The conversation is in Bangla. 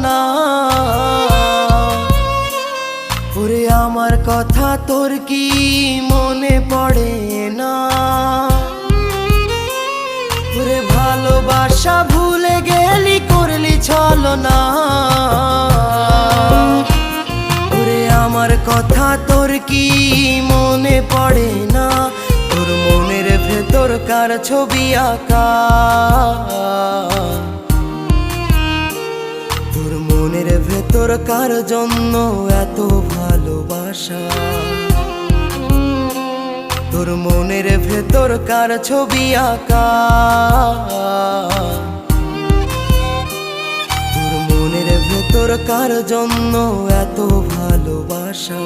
না। ওরে আমার কথা তোর কি মনে পড়ে না? ওরে ভালোবাসা ভুলে গেলি, করলি ছলনা। ওরে আমার কথা তোর কি মনে পড়ে না? তোর মনের ভেতর কার ছবি আঁকা? তোর মনের ভেতর কার জন্য এত ভালোবাসা? তোর মনের ভেতর কার ছবি আঁকা? তোর মনের ভেতর কার জন্য এত ভালোবাসা?